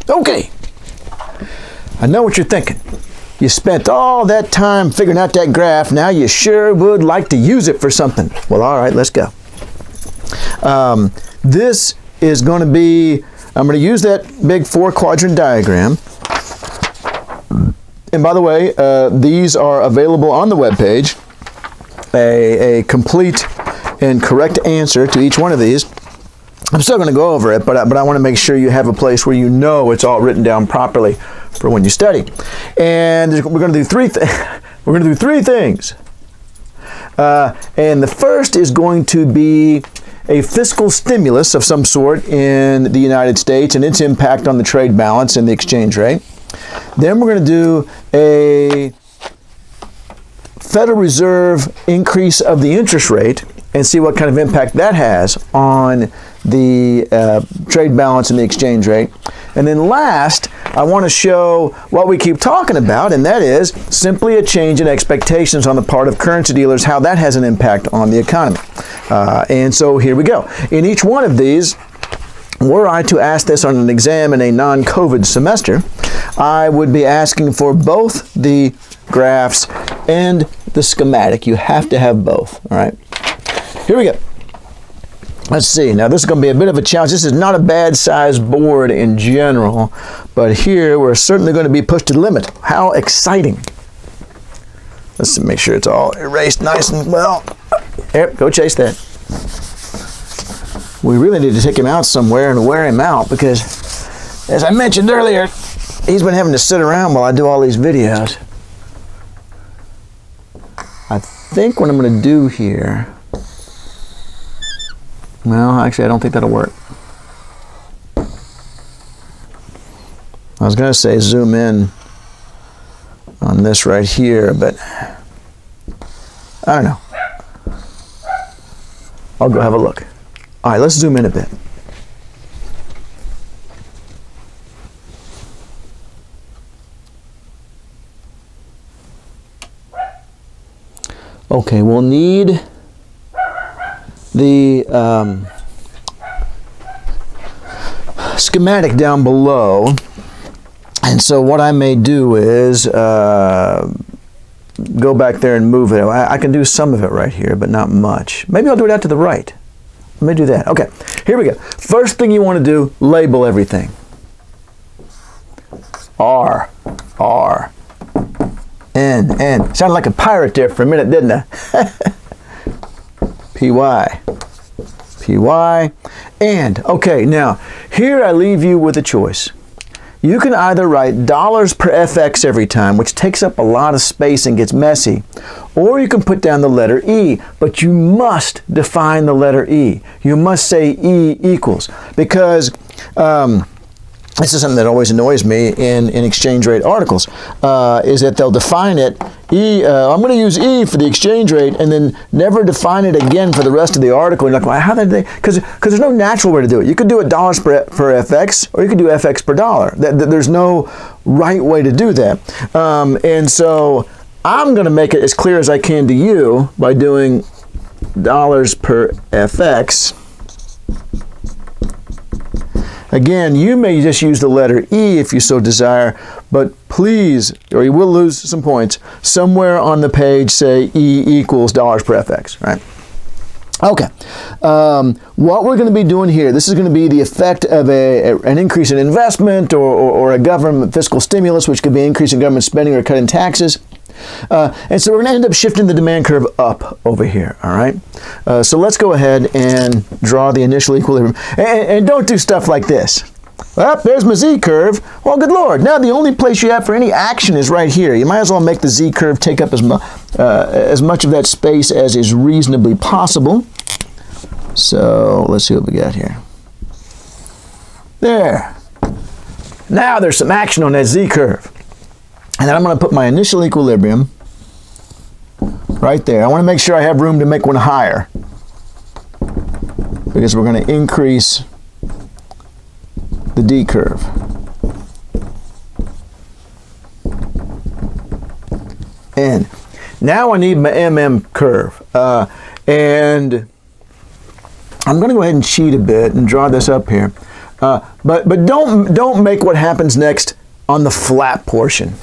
Okay, I know what you're thinking. You spent all that time figuring out that graph. Now you sure would like to use it for something. Well, all right, let's go. This is going to be, I'm going to use that big 4-quadrant diagram. And by the way, these are available on the webpage. A complete and correct answer to each one of these. I'm still going to go over it, but I want to make sure you have a place where you know it's all written down properly for when you study. And we're going to do three things. And the first is going to be a fiscal stimulus of some sort in the United States and its impact on the trade balance and the exchange rate. Then we're going to do a Federal Reserve increase of the interest rate and see what kind of impact that has on the trade balance and the exchange rate. And then last, I want to show what we keep talking about, and that is simply a change in expectations on the part of currency dealers, how that has an impact on the economy. And so here we go. In each one of these, were I to ask this on an exam in a non-COVID semester, I would be asking for both the graphs and the schematic. You have to have both, all right? Here we go. Let's see. Now, this is going to be a bit of a challenge. This is not a bad sized board in general, but here we're certainly going to be pushed to the limit. How exciting. Let's make sure it's all erased nice and well. Yep, go chase that. We really need to take him out somewhere and wear him out because, as I mentioned earlier, he's been having to sit around while I do all these videos. I think what I'm going to do here, well, actually, I don't think that'll work. I was going to say zoom in on this right here, but I don't know. I'll go have a look. All right, let's zoom in a bit. Okay, we'll need the schematic down below, and so what I may do is go back there and move it. I can do some of it right here, but not much. Maybe I'll do it out to the right. Let me do that. Okay, here we go. First thing you want to do, label everything. R, N, N. Sounded like a pirate there for a minute, didn't I? P-Y, P-Y, and. Okay, now, here I leave you with a choice. You can either write dollars per FX every time, which takes up a lot of space and gets messy, or you can put down the letter E, but you must define the letter E. You must say E equals, because this is something that always annoys me in exchange rate articles, is that they'll define it, E, I'm going to use E for the exchange rate, and then never define it again for the rest of the article. You're like, well, how did they, because there's no natural way to do it. You could do it dollars per FX, or you could do FX per dollar. There's no right way to do that. And so I'm going to make it as clear as I can to you by doing dollars per FX. Again, you may just use the letter E if you so desire, but please, or you will lose some points, somewhere on the page say E equals dollars per FX, right? Okay, what we're going to be doing here, this is going to be the effect of an increase in investment or a government fiscal stimulus, which could be increasing government spending or cutting taxes. And so we're going to end up shifting the demand curve up over here, all right? So let's go ahead and draw the initial equilibrium. And don't do stuff like this. Well, there's my Z curve. Well, good Lord. Now the only place you have for any action is right here. You might as well make the Z curve take up as much of that space as is reasonably possible. So let's see what we got here. There. Now there's some action on that Z curve. And then I'm going to put my initial equilibrium right there. I want to make sure I have room to make one higher, because we're going to increase the D curve. And now I need my MM curve. And I'm going to go ahead and cheat a bit and draw this up here. But don't make what happens next on the flat portion.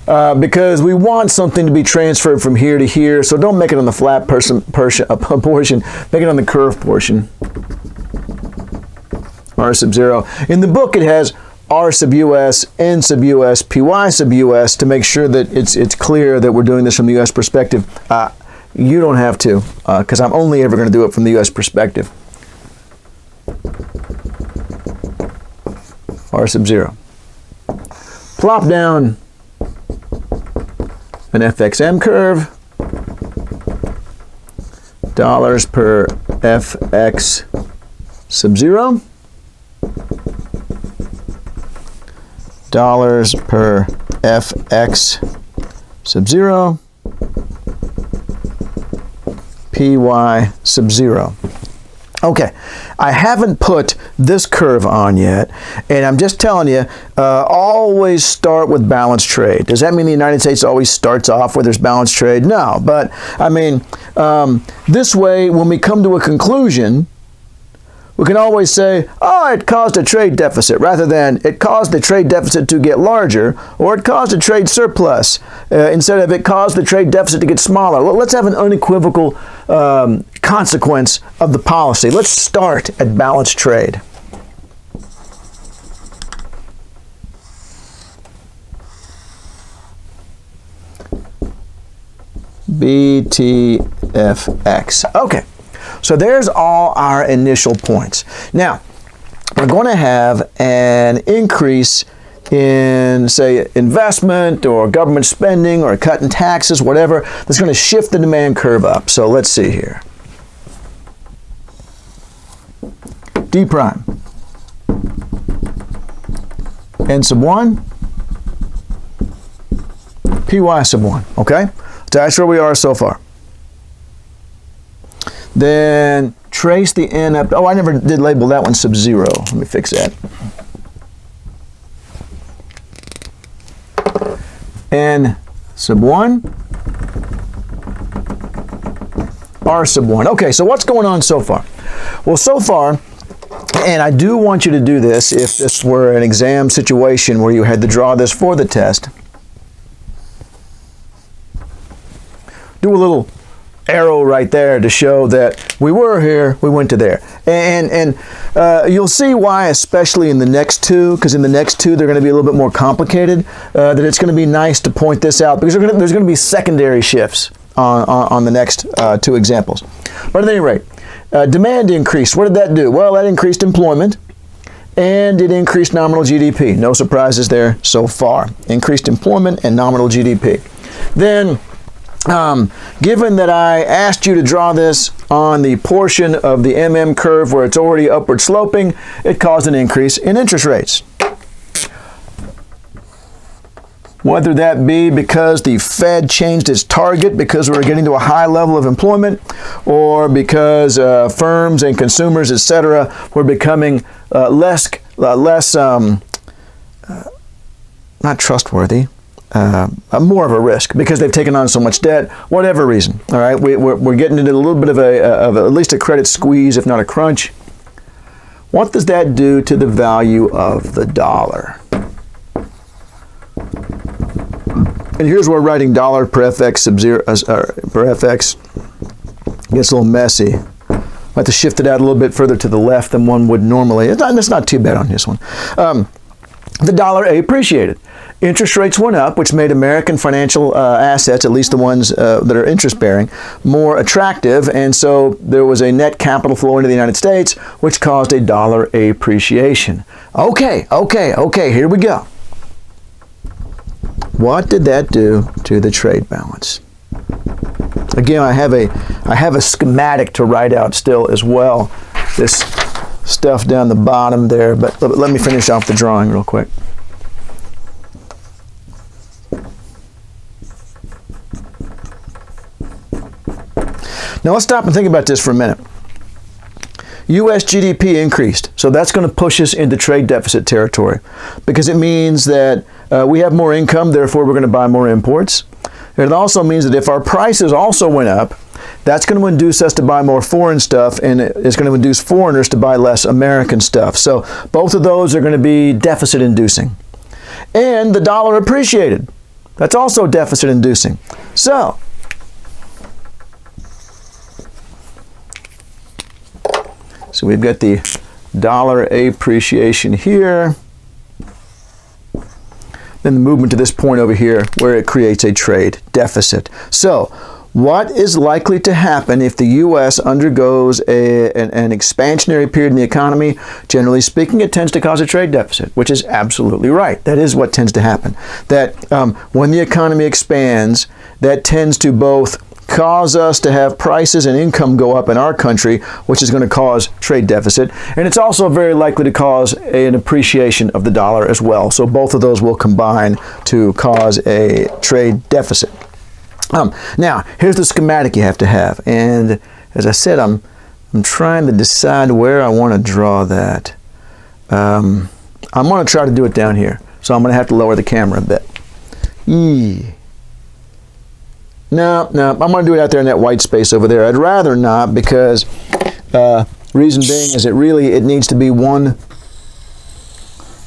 Because we want something to be transferred from here to here, so don't make it on the flat portion, make it on the curve portion. R sub 0. In the book it has R sub US, N sub US, PY sub US to make sure that it's clear that we're doing this from the US perspective. You don't have to, because I'm only ever going to do it from the US perspective. R sub 0. Plop down an FXM curve, dollars per FX sub 0, dollars per FX sub 0, PY sub 0. Okay, I haven't put this curve on yet, and I'm just telling you, always start with balanced trade. Does that mean the United States always starts off where there's balanced trade? No, but I mean, this way, when we come to a conclusion, we can always say, oh, it caused a trade deficit, rather than it caused the trade deficit to get larger, or it caused a trade surplus, instead of it caused the trade deficit to get smaller. Let's have an unequivocal consequence of the policy. Let's start at balanced trade. BTFX. Okay. So there's all our initial points. Now, we're going to have an increase in, say, investment or government spending or a cut in taxes, whatever, that's going to shift the demand curve up. So let's see here. D prime. N sub 1. PY sub 1. Okay? So that's where we are so far. Then trace the N up. Oh, I never did label that one sub 0. Let me fix that. N sub 1. R sub 1. Okay, so what's going on so far? Well, so far, and I do want you to do this if this were an exam situation where you had to draw this for the test. Do a little arrow right there to show that we were here, we went to there. And you'll see why, especially in the next two, because in the next two they're going to be a little bit more complicated, that it's going to be nice to point this out, because there's going to be secondary shifts on the next two examples. But at any rate, demand increased. What did that do? Well, that increased employment, and it increased nominal GDP. No surprises there so far. Increased employment and nominal GDP. Then, given that I asked you to draw this on the portion of the MM curve where it's already upward sloping, it caused an increase in interest rates. Whether that be because the Fed changed its target because we were getting to a high level of employment, or because firms and consumers, etc., were becoming less not trustworthy, more of a risk because they've taken on so much debt, whatever reason. All right, we're getting into a little bit of at least a credit squeeze, if not a crunch. What does that do to the value of the dollar? And here's where writing dollar per FX sub 0 per FX gets a little messy. I have to shift it out a little bit further to the left than one would normally. It's not too bad on this one. The dollar appreciated. Interest rates went up, which made American financial assets, at least the ones that are interest-bearing, more attractive, and so there was a net capital flow into the United States, which caused a dollar appreciation. Okay, here we go. What did that do to the trade balance? Again, I have a schematic to write out still as well. This stuff down the bottom there, but let me finish off the drawing real quick. Now let's stop and think about this for a minute. U.S. GDP increased, so that's going to push us into trade deficit territory because it means that we have more income, therefore we're going to buy more imports. It also means that if our prices also went up, that's going to induce us to buy more foreign stuff, and it's going to induce foreigners to buy less American stuff. So both of those are going to be deficit inducing. And the dollar appreciated. That's also deficit inducing. So we've got the dollar appreciation here. Then the movement to this point over here where it creates a trade deficit. So what is likely to happen if the U.S. undergoes an expansionary period in the economy? Generally speaking, it tends to cause a trade deficit, which is absolutely right. That is what tends to happen. That when the economy expands, that tends to both cause us to have prices and income go up in our country, which is going to cause trade deficit. And it's also very likely to cause an appreciation of the dollar as well. So both of those will combine to cause a trade deficit. Now, here's the schematic you have to have. And as I said, I'm trying to decide where I want to draw that. I'm going to try to do it down here. So I'm going to have to lower the camera a bit. No, I'm going to do it out there in that white space over there. I'd rather not, because reason being is it needs to be one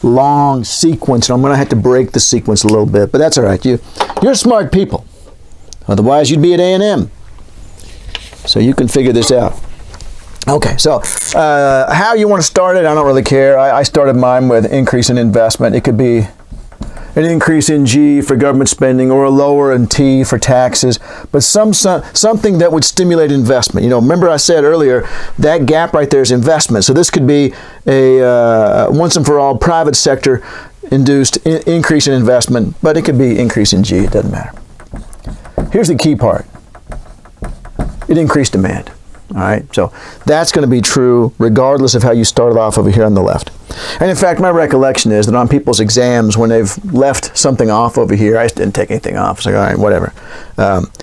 long sequence, and I'm going to have to break the sequence a little bit, but that's all right. You're smart people. Otherwise, you'd be at A&M. So you can figure this out. Okay, so how you want to start it, I don't really care. I started mine with increase in investment. It could be an increase in G for government spending or a lower in T for taxes, but something that would stimulate investment. Remember I said earlier, that gap right there is investment. So this could be a once and for all private sector induced increase in investment, but it could be increase in G. It doesn't matter. Here's the key part. It increased demand. All right, so that's going to be true regardless of how you started off over here on the left. And in fact, my recollection is that on people's exams, when they've left something off over here, I just didn't take anything off. It's like, all right, whatever.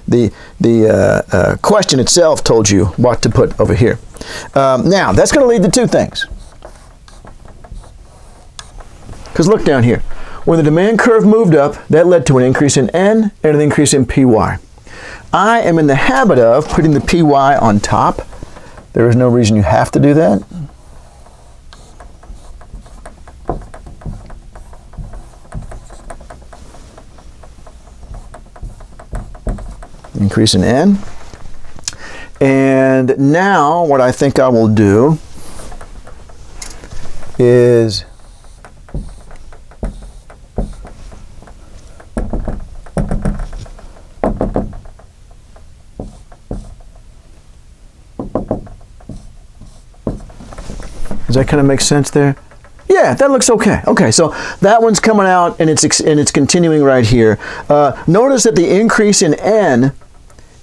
The question itself told you what to put over here. Now, that's going to lead to two things. Because look down here. When the demand curve moved up, that led to an increase in N and an increase in PY. I am in the habit of putting the PY on top. There is no reason you have to do that. Increase in N. And now what I think I will do is does that kind of make sense there? Yeah, that looks okay. Okay, so that one's coming out and it's continuing right here. Notice that the increase in N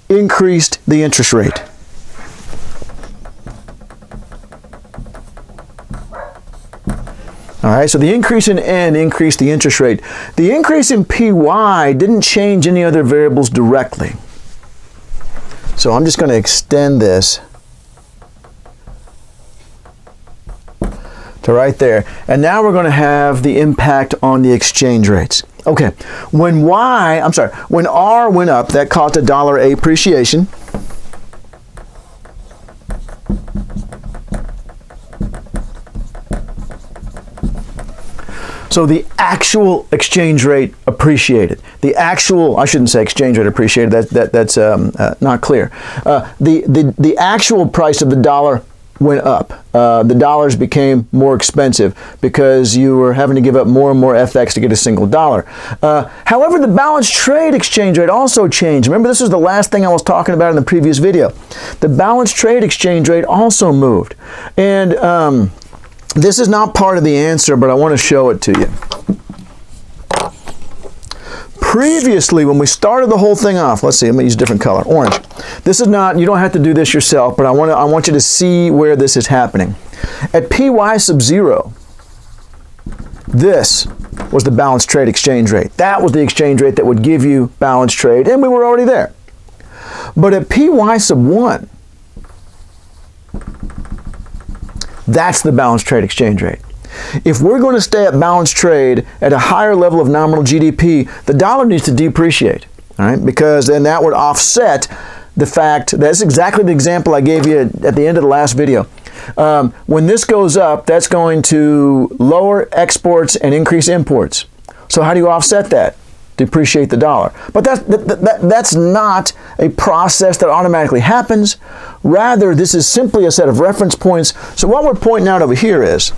increased the interest rate. All right, so the increase in N increased the interest rate. The increase in PY didn't change any other variables directly. So I'm just going to extend this to right there. And now we're going to have the impact on the exchange rates. Okay, when R went up, that caused a dollar appreciation. So the actual exchange rate appreciated. The actual, I shouldn't say exchange rate appreciated, that's not clear. The actual price of the dollar went up. The dollars became more expensive because you were having to give up more and more FX to get a single dollar. However, the balanced trade exchange rate also changed. Remember, this was the last thing I was talking about in the previous video. The balanced trade exchange rate also moved. And this is not part of the answer, but I want to show it to you. Previously, when we started the whole thing off, let's see, I'm going to use a different color, orange. This is not, you don't have to do this yourself, but I want you to see where this is happening. At PY sub 0, this was the balanced trade exchange rate. That was the exchange rate that would give you balanced trade, and we were already there. But at PY sub 1, that's the balanced trade exchange rate. If we're going to stay at balanced trade at a higher level of nominal GDP, the dollar needs to depreciate, all right? Because then that would offset the fact, that's exactly the example I gave you at the end of the last video. When this goes up, that's going to lower exports and increase imports. So how do you offset that? Depreciate the dollar. But that's not a process that automatically happens. Rather, this is simply a set of reference points. So what we're pointing out over here is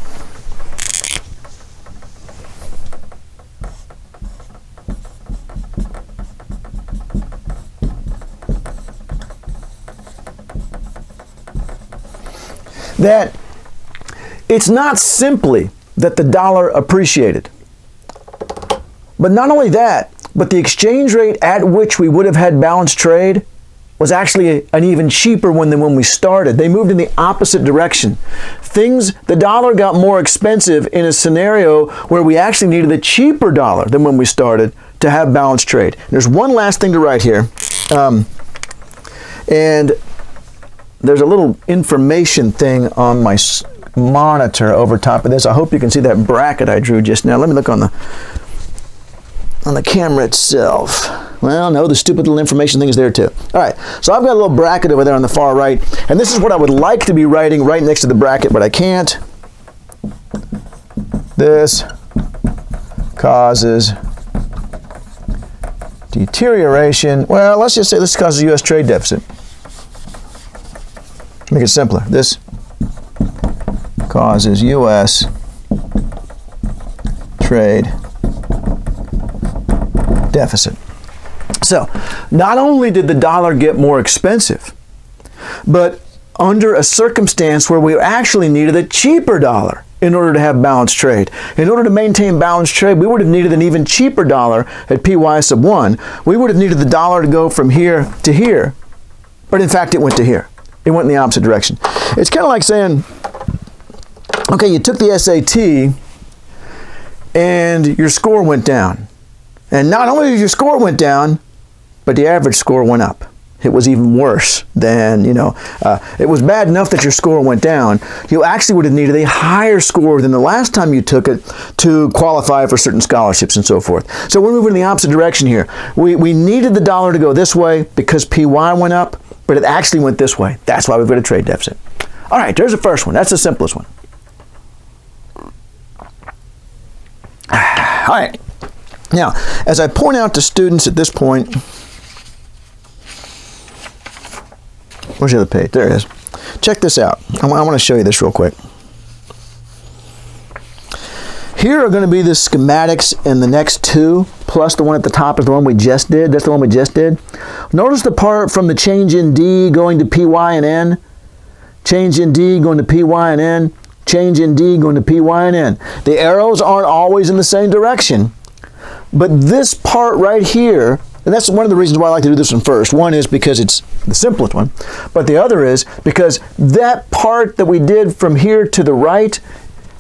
that it's not simply that the dollar appreciated. But not only that, but the exchange rate at which we would have had balanced trade was actually an even cheaper one than when we started. They moved in the opposite direction. The dollar got more expensive in a scenario where we actually needed a cheaper dollar than when we started to have balanced trade. There's one last thing to write here. And there's a little information thing on my monitor over top of this. I hope you can see that bracket I drew just now. Let me look on the camera itself. Well, no, the stupid little information thing is there too. All right, so I've got a little bracket over there on the far right, and this is what I would like to be writing right next to the bracket, but I can't. This causes deterioration. Well, let's just say this causes U.S. trade deficit. Make it simpler. This causes U.S. trade deficit. So, not only did the dollar get more expensive, but under a circumstance where we actually needed a cheaper dollar in order to have balanced trade. In order to maintain balanced trade, we would have needed an even cheaper dollar at PY sub 1. We would have needed the dollar to go from here to here, but in fact it went to here. It went in the opposite direction. It's kind of like saying, okay, you took the SAT and your score went down. And not only did your score went down, but the average score went up. It was even worse than, it was bad enough that your score went down. You actually would have needed a higher score than the last time you took it to qualify for certain scholarships and so forth. So we're moving in the opposite direction here. We needed the dollar to go this way because PY went up, but it actually went this way. That's why we've got a trade deficit. All right, there's the first one. That's the simplest one. All right. Now, as I point out to students at this point, where's the other page? There it is. Check this out. I want to show you this real quick. Here are going to be the schematics in the next two, plus the one at the top is the one we just did. That's the one we just did. Notice the part from the change in D going to PY and N, change in D going to PY and N, change in D going to PY and N. The arrows aren't always in the same direction. But this part right here, and that's one of the reasons why I like to do this one first. One is because it's the simplest one, but the other is because that part that we did from here to the right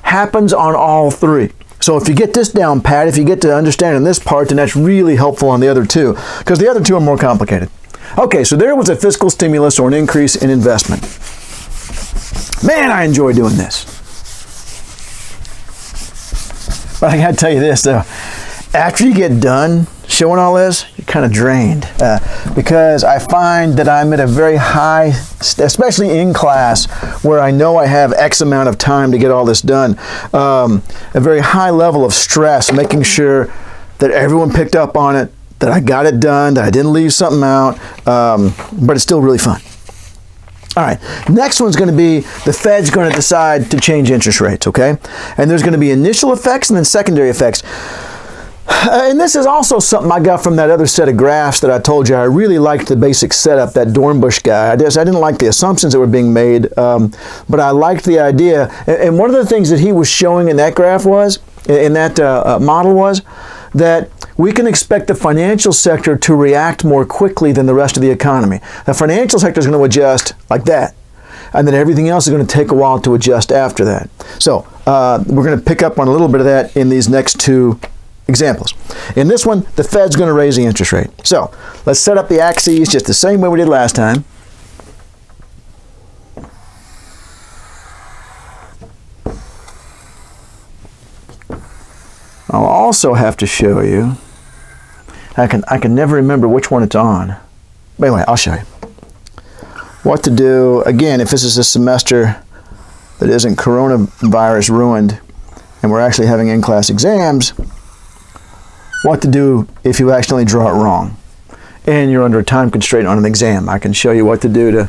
happens on all three. So if you get this down pat, if you get to understanding this part, then that's really helpful on the other two, because the other two are more complicated. Okay, so there was a fiscal stimulus or an increase in investment. Man, I enjoy doing this. But I got to tell you this, though. After you get done showing all this, you're kind of drained because I find that I'm at a very high, especially in class, where I know I have X amount of time to get all this done, a very high level of stress, making sure that everyone picked up on it, that I got it done, that I didn't leave something out, but it's still really fun. All right, next one's going to be the Fed's going to decide to change interest rates, okay? And there's going to be initial effects and then secondary effects. And this is also something I got from that other set of graphs that I told you. I really liked the basic setup, that Dornbush guy. I didn't like the assumptions that were being made, but I liked the idea. And one of the things that he was showing in that graph was, in that model was, that we can expect the financial sector to react more quickly than the rest of the economy. The financial sector is going to adjust like that, and then everything else is going to take a while to adjust after that. So we're going to pick up on a little bit of that in these next two examples. In this one, the Fed's going to raise the interest rate. So let's set up the axes just the same way we did last time. I'll also have to show you, I can never remember which one it's on. But anyway, I'll show you. what to do, again, if this is a semester that isn't coronavirus ruined and we're actually having in-class exams, what to do if you accidentally draw it wrong and you're under a time constraint on an exam. I can show you what to do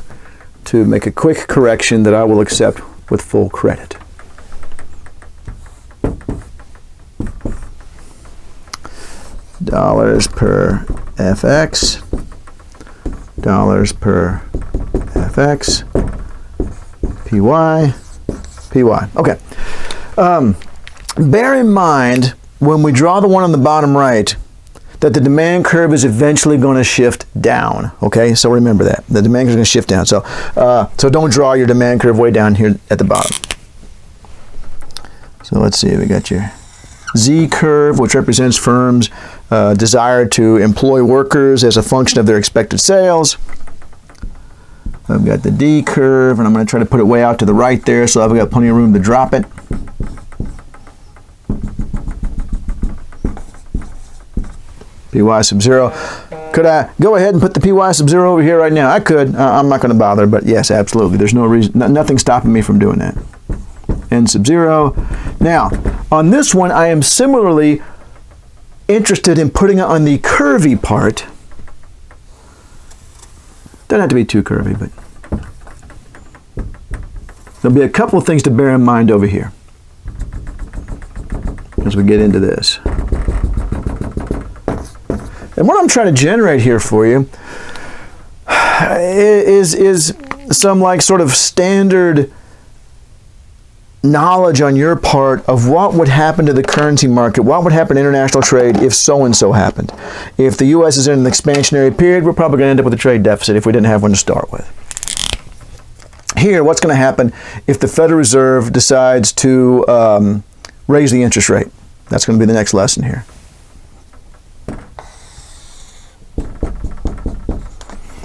to make a quick correction that I will accept with full credit. Dollars per FX, dollars per FX, PY, PY. Okay. Bear in mind when we draw the one on the bottom right that the demand curve is eventually going to shift down. Okay, so remember that. The demand curve is going to shift down. So don't draw your demand curve way down here at the bottom. So let's see, we got your Z curve, which represents firms' desire to employ workers as a function of their expected sales. I've got the D curve, and I'm going to try to put it way out to the right there, so I've got plenty of room to drop it. PY sub 0. Could I go ahead and put the PY sub 0 over here right now? I could. I'm not going to bother, but yes, absolutely. There's no reason, nothing stopping me from doing that. N sub 0. Now, on this one, I am similarly interested in putting it on the curvy part. Doesn't have to be too curvy, but there'll be a couple of things to bear in mind over here as we get into this. And what I'm trying to generate here for you is some like sort of standard knowledge on your part of what would happen to the currency market, what would happen to international trade if so-and-so happened. If the U.S. is in an expansionary period, we're probably going to end up with a trade deficit if we didn't have one to start with. Here, what's going to happen if the Federal Reserve decides to raise the interest rate? That's going to be the next lesson here.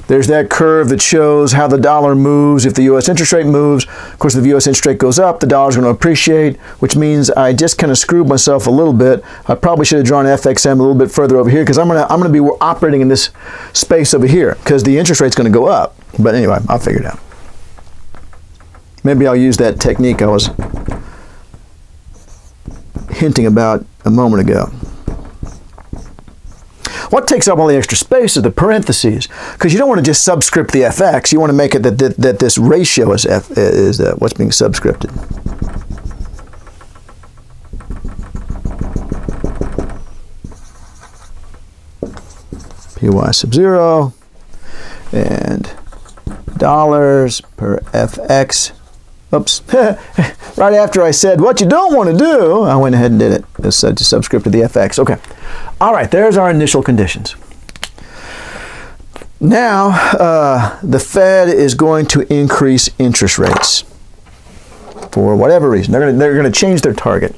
There's that curve that shows how the dollar moves if the U.S. interest rate moves. Of course, if the U.S. interest rate goes up, the dollar's going to appreciate, which means I just kind of screwed myself a little bit. I probably should have drawn FXM a little bit further over here because I'm going to be operating in this space over here because the interest rate's going to go up. But anyway, I'll figure it out. Maybe I'll use that technique I was hinting about a moment ago. What takes up all the extra space is the parentheses, because you don't want to just subscript the FX. You want to make it that this ratio is what's being subscripted. PY sub 0 and dollars per FX. Oops. Right after I said what you don't want to do, I went ahead and did it. Just subscripted the FX. Okay. All right, there's our initial conditions. Now, the Fed is going to increase interest rates for whatever reason. They're going to change their target.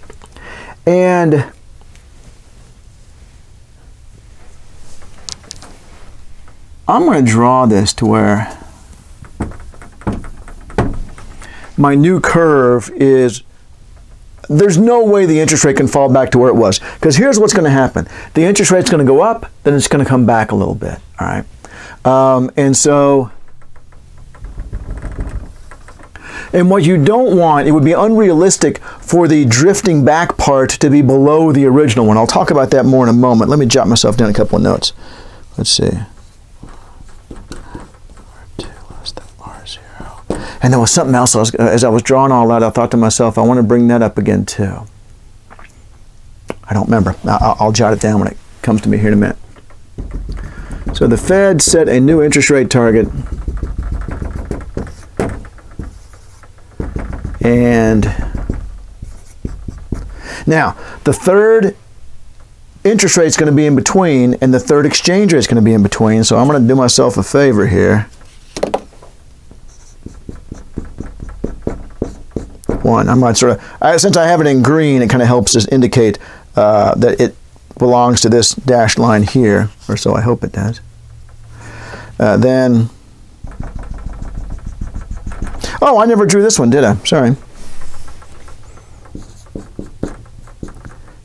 And I'm going to draw this to where my new curve is, there's no way the interest rate can fall back to where it was. Because here's what's going to happen. The interest rate's going to go up, then it's going to come back a little bit. All right. And what you don't want, it would be unrealistic for the drifting back part to be below the original one. I'll talk about that more in a moment. Let me jot myself down a couple of notes. Let's see. And there was something else, as I was drawing all that, I thought to myself, I want to bring that up again too. I don't remember. I'll jot it down when it comes to me here in a minute. So the Fed set a new interest rate target. And now, the third interest rate is going to be in between, and the third exchange rate is going to be in between. So I'm going to do myself a favor here. One. I'm not sort of, since I have it in green, it kind of helps us indicate that it belongs to this dashed line here, or so I hope it does. Then, oh, I never drew this one, did I? Sorry.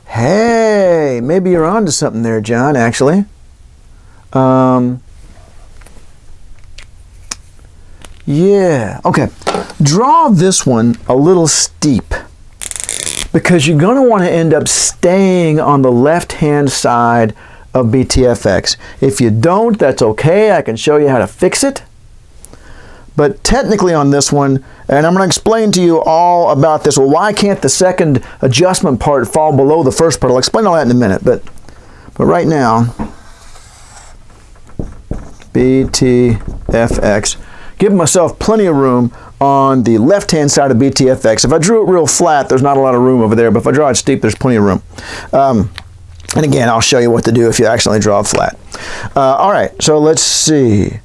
Hey, maybe you're onto something there, John, actually. Yeah, okay. Draw this one a little steep because you're going to want to end up staying on the left-hand side of BTFX. If you don't, that's okay. I can show you how to fix it. But technically on this one, and I'm going to explain to you all about this. Well, why can't the second adjustment part fall below the first part? I'll explain all that in a minute. But right now, BTFX, giving myself plenty of room on the left-hand side of BTFX. If I drew it real flat, there's not a lot of room over there. But if I draw it steep, there's plenty of room. And again, I'll show you what to do if you accidentally draw it flat. All right, so let's see.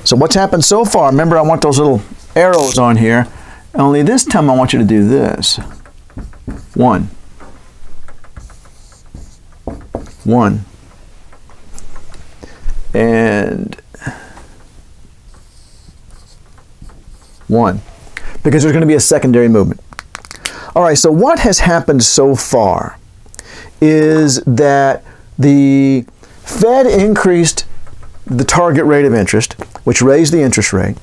So what's happened so far? Remember, I want those little arrows on here. Only this time I want you to do this. 1. 1. And 1. Because there's going to be a secondary movement. All right, so what has happened so far is that the Fed increased the target rate of interest, which raised the interest rate.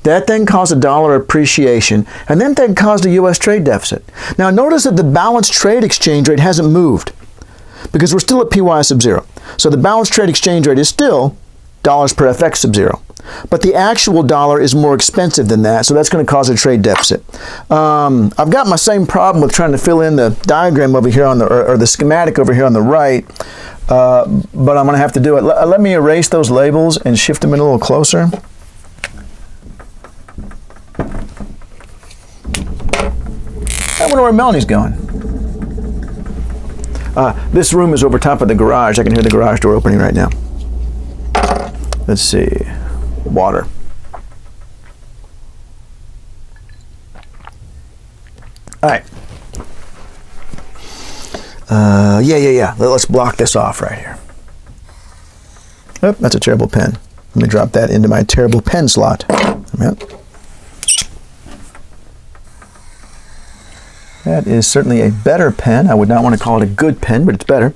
That then caused a dollar appreciation, and then that caused a U.S. trade deficit. Now notice that the balanced trade exchange rate hasn't moved because we're still at PY sub 0. So the balanced trade exchange rate is still dollars per FX sub 0. But the actual dollar is more expensive than that, so that's going to cause a trade deficit. I've got my same problem with trying to fill in the diagram over here on the, or the schematic over here on the right, but I'm going to have to do it. Let me erase those labels and shift them in a little closer. I wonder where Melanie's going. This room is over top of the garage. I can hear the garage door opening right now. Let's see. Water. All right. Yeah. Let's block this off right here. Oh, that's a terrible pen. Let me drop that into my terrible pen slot. Yep. That is certainly a better pen. I would not want to call it a good pen, but it's better.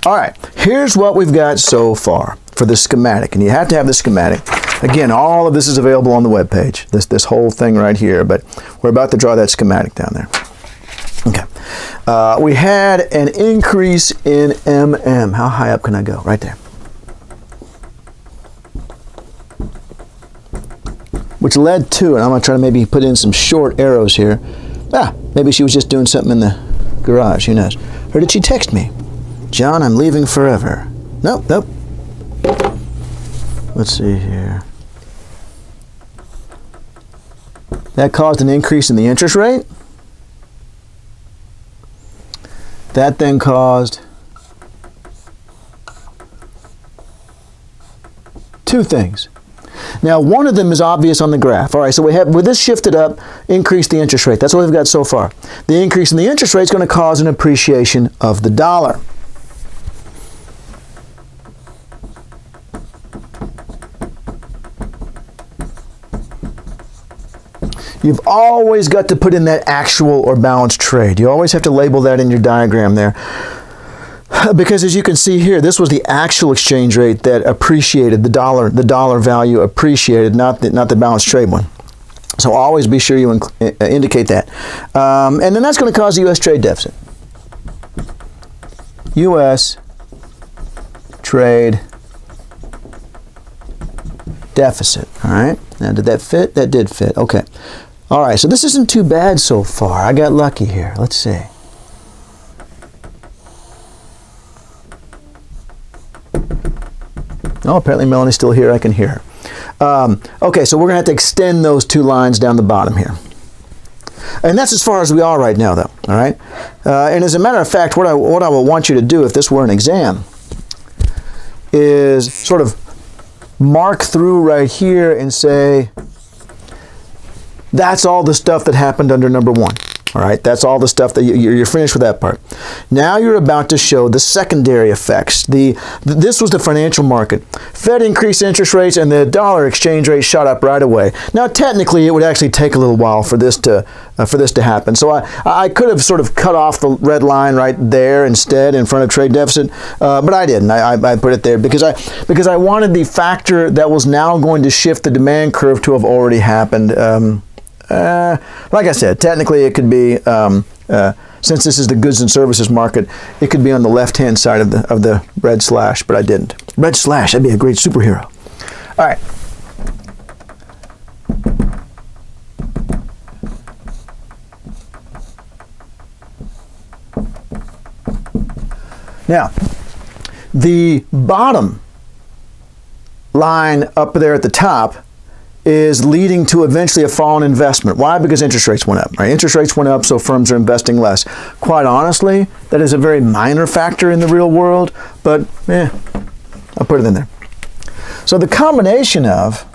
All right, here's what we've got so far for the schematic, and you have to have the schematic. Again, all of this is available on the web page, this whole thing right here, but we're about to draw that schematic down there. Okay, we had an increase in MM. How high up can I go? Right there. Which led to, and I'm going to try to maybe put in some short arrows here. Maybe she was just doing something in the garage, who knows. Or did she text me? John, I'm leaving forever. Nope. Let's see here. That caused an increase in the interest rate. That then caused two things. Now, one of them is obvious on the graph. All right, so we have, with this shifted up, increase the interest rate. That's what we've got so far. The increase in the interest rate is going to cause an appreciation of the dollar. You've always got to put in that actual or balanced trade. You always have to label that in your diagram there. Because as you can see here, this was the actual exchange rate that appreciated, the dollar value appreciated, not the balanced trade one. So always be sure you indicate that. And then that's going to cause a U.S. trade deficit. U.S. trade deficit. All right. Now, did that fit? That did fit. Okay. All right. So this isn't too bad so far. I got lucky here. Let's see. Oh, apparently Melanie's still here. I can hear her. Okay, so we're going to have to extend those two lines down the bottom here. And that's as far as we are right now, though. All right. And as a matter of fact, what I will want you to do if this were an exam is sort of mark through right here and say, that's all the stuff that happened under number 1. All right, that's all the stuff that you're finished with that part. Now you're about to show the secondary effects. This was the financial market. Fed increased interest rates and the dollar exchange rate shot up right away. Now technically it would actually take a little while for this to happen. So I could have sort of cut off the red line right there instead in front of trade deficit, but I didn't. I put it there because I wanted the factor that was now going to shift the demand curve to have already happened. Like I said, technically it could be, since this is the goods and services market, it could be on the left-hand side of the red slash, but I didn't. Red slash, that'd be a great superhero. All right. Now, the bottom line up there at the top is leading to eventually a fall in investment. Why? Because interest rates went up, right? Interest rates went up, so firms are investing less. Quite honestly, that is a very minor factor in the real world, but I'll put it in there. So the combination of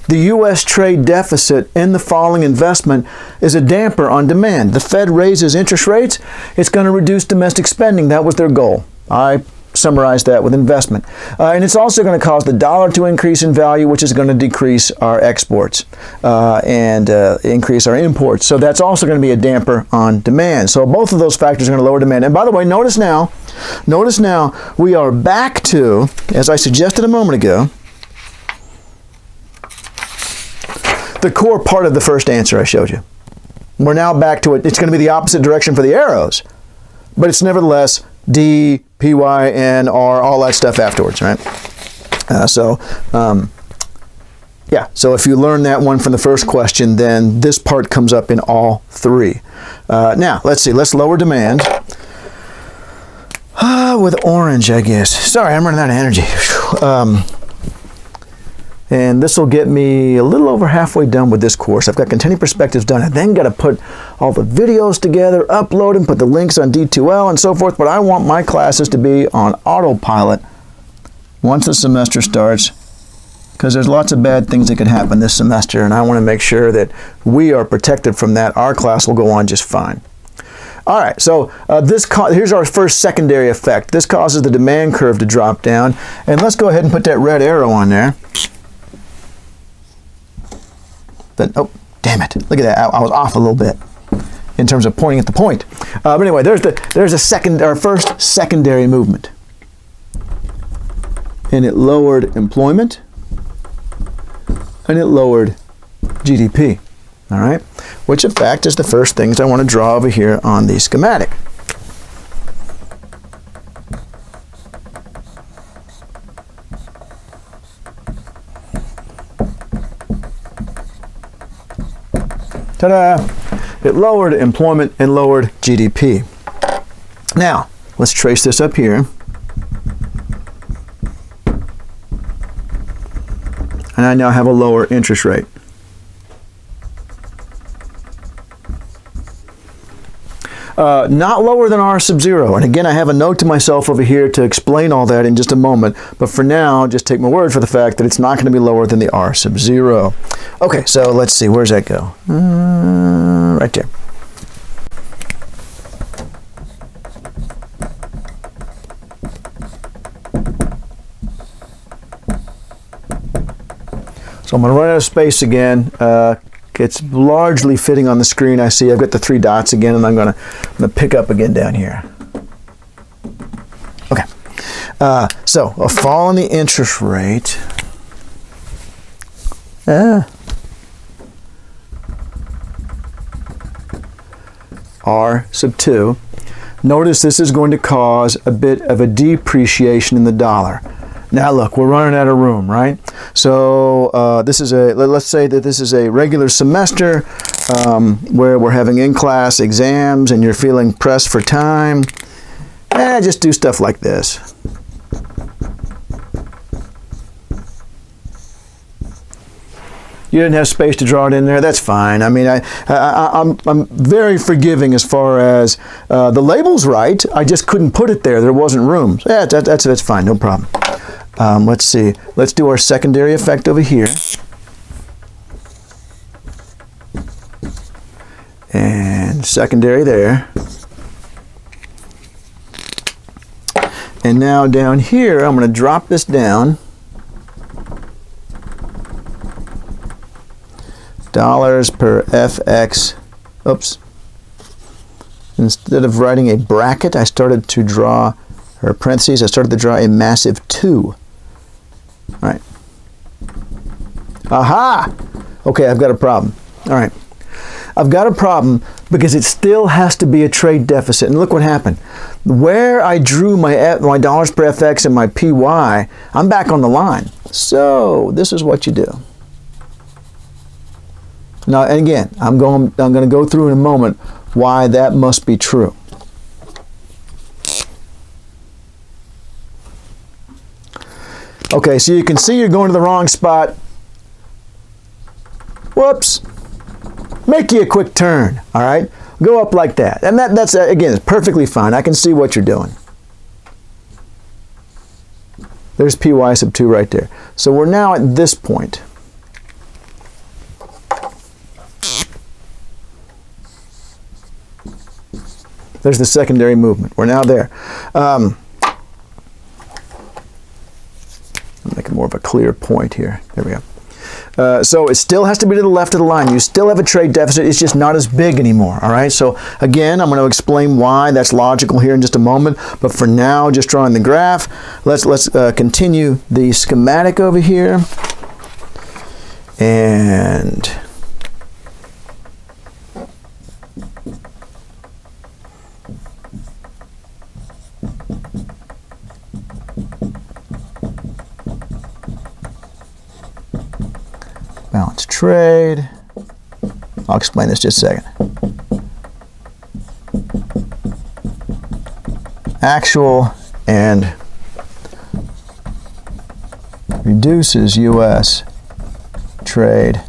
the U.S. trade deficit and the falling investment is a damper on demand. The Fed raises interest rates, it's going to reduce domestic spending. That was their goal. I summarized that with investment. And it's also going to cause the dollar to increase in value, which is going to decrease our exports and increase our imports. So that's also going to be a damper on demand. So both of those factors are going to lower demand. And by the way, notice now, we are back to, as I suggested a moment ago, the core part of the first answer I showed you. We're now back to it. It's going to be the opposite direction for the arrows, but it's nevertheless D, P, Y, N, R, all that stuff afterwards, right? So if you learn that one from the first question, then this part comes up in all three. Now, let's see. Let's lower demand with orange, I guess. Sorry, I'm running out of energy. And this will get me a little over halfway done with this course. I've got Contending Perspectives done. I then got to put all the videos together, upload them, put the links on D2L and so forth. But I want my classes to be on autopilot once the semester starts, because there's lots of bad things that could happen this semester, and I want to make sure that we are protected from that. Our class will go on just fine. All right, so here's our first secondary effect. This causes the demand curve to drop down. And let's go ahead and put that red arrow on there. But, oh, damn it. Look at that. I was off a little bit in terms of pointing at the point. But anyway, there's our first secondary movement. And it lowered employment and it lowered GDP. All right? Which, in fact, is the first things I want to draw over here on the schematic. Ta-da! It lowered employment and lowered GDP. Now, let's trace this up here. And I now have a lower interest rate. Not lower than R sub 0. And again, I have a note to myself over here to explain all that in just a moment. But for now, just take my word for the fact that it's not going to be lower than the R sub 0. Okay, so let's see. Where's that go? Right there. So I'm going to run out of space again. It's largely fitting on the screen. I see I've got the 3 dots again, and I'm going to pick up again down here. Okay. So a fall in the interest rate. R sub 2. Notice this is going to cause a bit of a depreciation in the dollar. Now look, we're running out of room, right? So let's say that this is a regular semester where we're having in-class exams and you're feeling pressed for time. Just do stuff like this. you didn't have space to draw it in there. That's fine. I mean, I'm very forgiving as far as the label's right. I just couldn't put it there. There wasn't room. So, yeah, that's fine. No problem. Let's see. Let's do our secondary effect over here. And secondary there. And now down here, I'm going to drop this down. Dollars per FX. Oops. Instead of writing a bracket, I started to draw, or parentheses, I started to draw a massive 2. All right. Aha! Okay, I've got a problem. All right. I've got a problem because it still has to be a trade deficit. And look what happened. Where I drew my dollars per FX and my PY, I'm back on the line. So this is what you do. Now, and again, I'm going to go through in a moment why that must be true. Okay, so you can see you're going to the wrong spot. Whoops. Make you a quick turn, all right? Go up like that. And that's, again, it's perfectly fine. I can see what you're doing. There's PY sub 2 right there. So we're now at this point. There's the secondary movement. We're now there. I'll make it more of a clear point here. There we go. So it still has to be to the left of the line. You still have a trade deficit. It's just not as big anymore. All right. So again, I'm going to explain why that's logical here in just a moment. But for now, just drawing the graph. Let's continue the schematic over here. And balance trade. I'll explain this just a second. Actual and reduces U.S. trade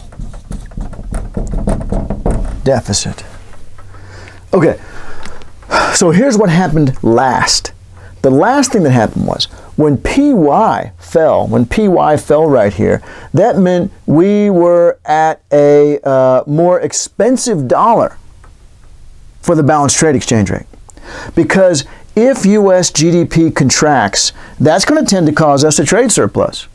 deficit. Okay, so here's what happened last. The last thing that happened was when PY fell right here, that meant we were at a more expensive dollar for the balanced trade exchange rate. Because if U.S. GDP contracts, that's going to tend to cause us a trade surplus.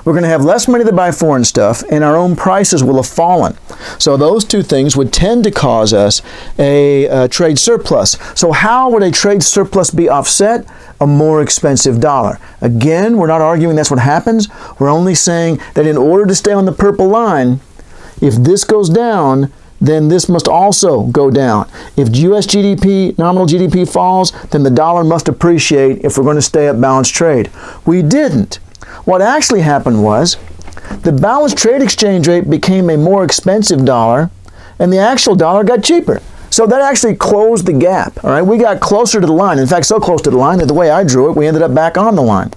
We're going to have less money to buy foreign stuff, and our own prices will have fallen. So those two things would tend to cause us a trade surplus. So how would a trade surplus be offset? A more expensive dollar. Again, we're not arguing that's what happens. We're only saying that in order to stay on the purple line, if this goes down, then this must also go down. If U.S. GDP, nominal GDP falls, then the dollar must appreciate if we're going to stay at balanced trade. We didn't. What actually happened was the balanced trade exchange rate became a more expensive dollar, and the actual dollar got cheaper. So that actually closed the gap. All right, we got closer to the line. In fact, so close to the line that the way I drew it, we ended up back on the line.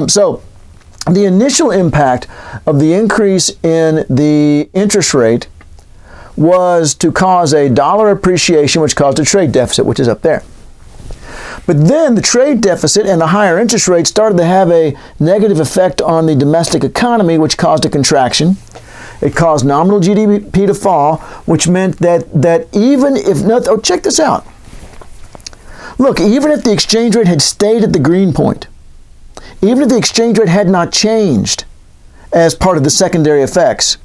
So the initial impact of the increase in the interest rate was to cause a dollar appreciation, which caused a trade deficit, which is up there. But then the trade deficit and the higher interest rate started to have a negative effect on the domestic economy, which caused a contraction. It caused nominal GDP to fall, which meant that even if not, oh, check this out. Look, even if the exchange rate had stayed at the green point, even if the exchange rate had not changed as part of the secondary effects,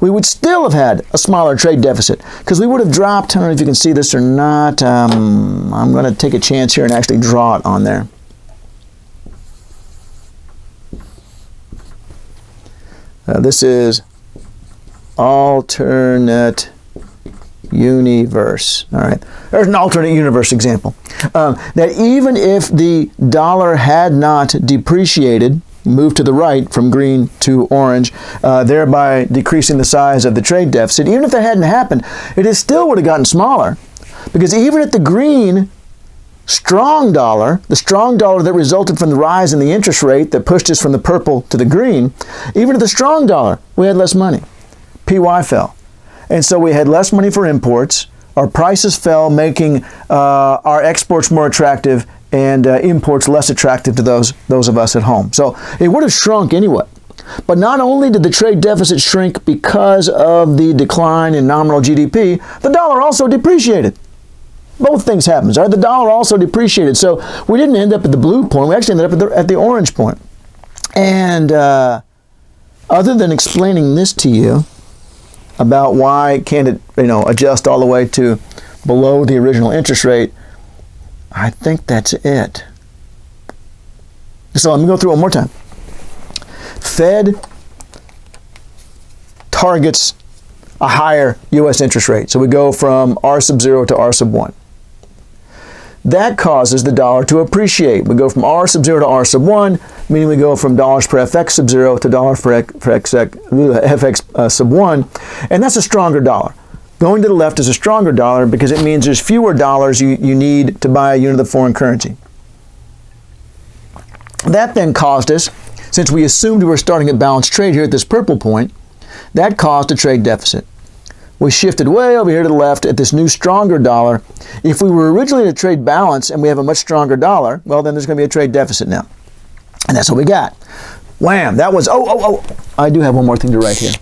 we would still have had a smaller trade deficit because we would have dropped, I don't know if you can see this or not, I'm going to take a chance here and actually draw it on there. This is alternate universe. All right, there's an alternate universe example. That even if the dollar had not depreciated, moved to the right from green to orange, thereby decreasing the size of the trade deficit, even if that hadn't happened, it still would have gotten smaller. Because even at the green strong dollar, the strong dollar that resulted from the rise in the interest rate that pushed us from the purple to the green, even at the strong dollar, we had less money. PY fell. And so we had less money for imports. Our prices fell, making our exports more attractive and imports less attractive to those of us at home. So it would have shrunk anyway. But not only did the trade deficit shrink because of the decline in nominal GDP, the dollar also depreciated. Both things happened. Right? The dollar also depreciated. So we didn't end up at the blue point. We actually ended up at the orange point. And other than explaining this to you about why can't it adjust all the way to below the original interest rate, I think that's it. So let me go through it one more time. Fed targets a higher U.S. interest rate. So we go from R sub 0 to R sub 1. That causes the dollar to appreciate. We go from R sub 0 to R sub 1, meaning we go from dollars per FX sub 0 to dollars per FX sub 1, and that's a stronger dollar. Going to the left is a stronger dollar because it means there's fewer dollars you need to buy a unit of foreign currency. That then caused us, since we assumed we were starting at balanced trade here at this purple point, that caused a trade deficit. We shifted way over here to the left at this new stronger dollar. If we were originally at a trade balance and we have a much stronger dollar, well, then there's going to be a trade deficit now. And that's what we got. Wham! That was, I do have one more thing to write here.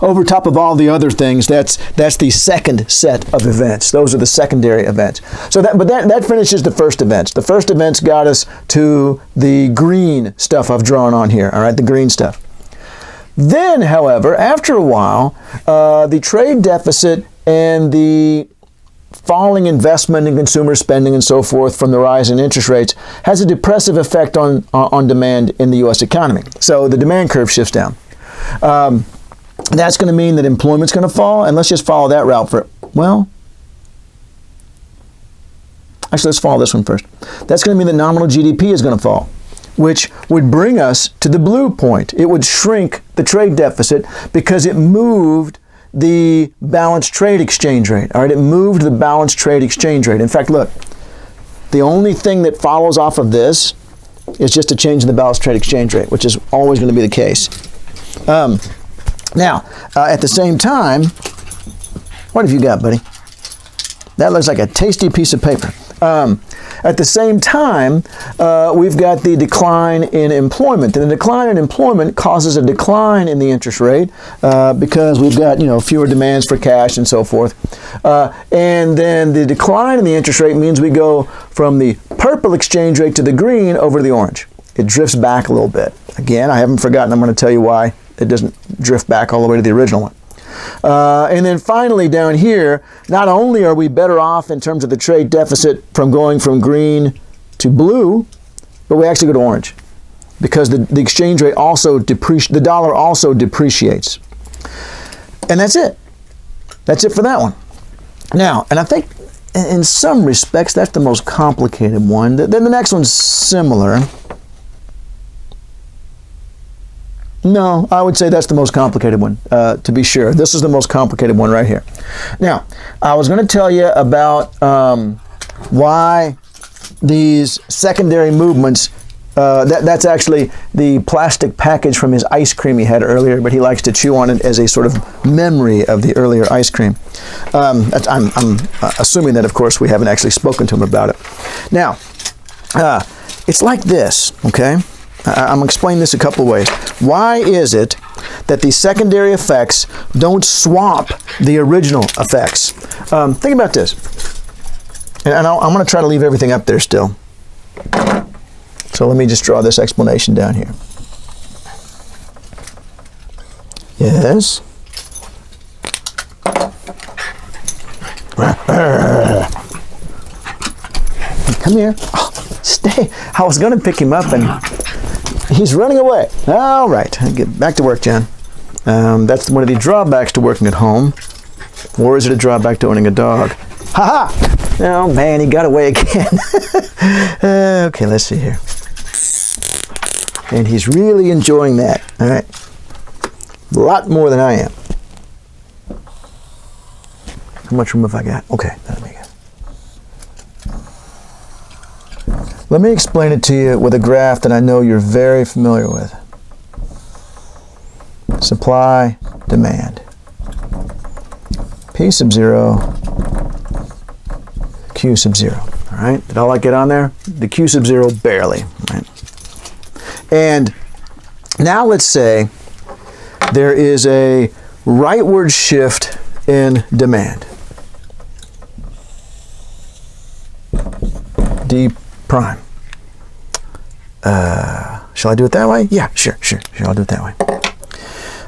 Over top of all the other things, that's the second set of events. Those are the secondary events. So that finishes the first events. The first events got us to the green stuff I've drawn on here, all right, the green stuff. Then, however, after a while, the trade deficit and the falling investment in consumer spending and so forth from the rise in interest rates has a depressive effect on demand in the U.S. economy. So the demand curve shifts down. That's going to mean that employment's going to fall, and let's just follow that route actually, let's follow this one first. That's going to mean that nominal GDP is going to fall, which would bring us to the blue point. It would shrink the trade deficit because it moved the balanced trade exchange rate. All right, it moved the balanced trade exchange rate. In fact, look, the only thing that follows off of this is just a change in the balanced trade exchange rate, which is always going to be the case. Now, at the same time, what have you got, buddy? That looks like a tasty piece of paper. At the same time, we've got the decline in employment. And the decline in employment causes a decline in the interest rate because we've got, fewer demands for cash and so forth. And then the decline in the interest rate means we go from the purple exchange rate to the green over to the orange. It drifts back a little bit. Again, I haven't forgotten. I'm going to tell you why it doesn't drift back all the way to the original one. And then finally down here, not only are we better off in terms of the trade deficit from going from green to blue, but we actually go to orange because the exchange rate also the dollar also depreciates. And that's it. That's it for that one. Now, and I think in some respects that's the most complicated one. Then the next one's similar. No, I would say that's the most complicated one, to be sure. This is the most complicated one right here. Now, I was going to tell you about why these secondary movements, that's actually the plastic package from his ice cream he had earlier, but he likes to chew on it as a sort of memory of the earlier ice cream. I'm assuming that, of course, we haven't actually spoken to him about it. Now, it's like this, okay? I'm going to explain this a couple ways. Why is it that the secondary effects don't swamp the original effects? Think about this. And I'm going to try to leave everything up there still. So let me just draw this explanation down here. Yes. Come here. Oh, stay. I was going to pick him up and he's running away. All right. Get back to work, John. That's one of the drawbacks to working at home. Or is it a drawback to owning a dog? Ha ha! Oh man, he got away again. Okay, let's see here. And he's really enjoying that. All right. A lot more than I am. How much room have I got? Okay, let me go. Let me explain it to you with a graph that I know you're very familiar with. supply, demand. P sub 0, Q sub 0. All right, did all that get on there? The Q sub 0, barely. Right? And now let's say there is a rightward shift in demand. D prime. Shall I do it that way? Yeah, sure, I'll do it that way.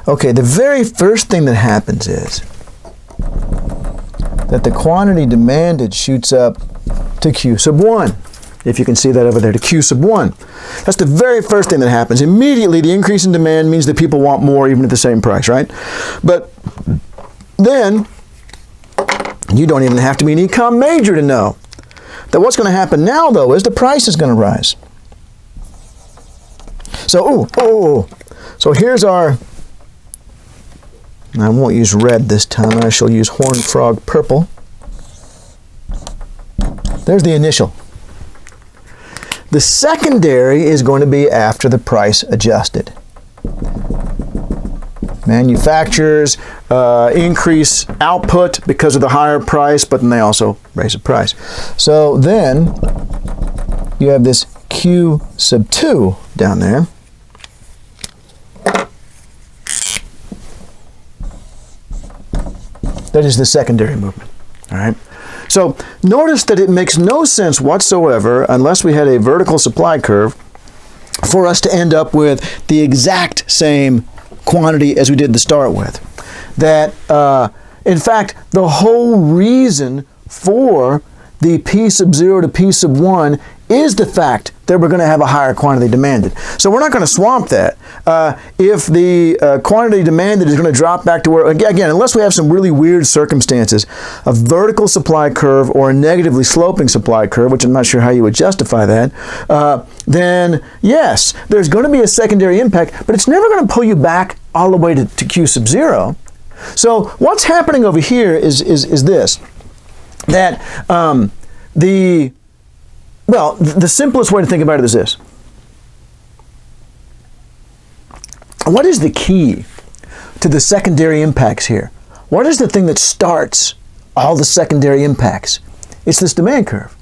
Okay, the very first thing that happens is that the quantity demanded shoots up to Q sub 1. If you can see that over there, to Q sub 1. That's the very first thing that happens. Immediately, the increase in demand means that people want more even at the same price, right? But then, you don't even have to be an econ major to know that what's going to happen now, though, is the price is going to rise. So, so here's our, I won't use red this time, I shall use horned frog purple. There's the initial. The secondary is going to be after the price adjusted. Manufacturers increase output because of the higher price, but then they also raise the price. So then you have this Q sub 2 down there. That is the secondary movement. All right. So notice that it makes no sense whatsoever, unless we had a vertical supply curve, for us to end up with the exact same quantity as we did to start with. That, in fact, the whole reason for the P sub 0 to P sub 1 is the fact that we're going to have a higher quantity demanded. So we're not going to swamp that. If the quantity demanded is going to drop back to where, again, unless we have some really weird circumstances, a vertical supply curve or a negatively sloping supply curve, which I'm not sure how you would justify that, then yes, there's going to be a secondary impact, but it's never going to pull you back all the way to Q sub 0. So what's happening over here is this, that the simplest way to think about it is this. What is the key to the secondary impacts here? What is the thing that starts all the secondary impacts? It's this demand curve.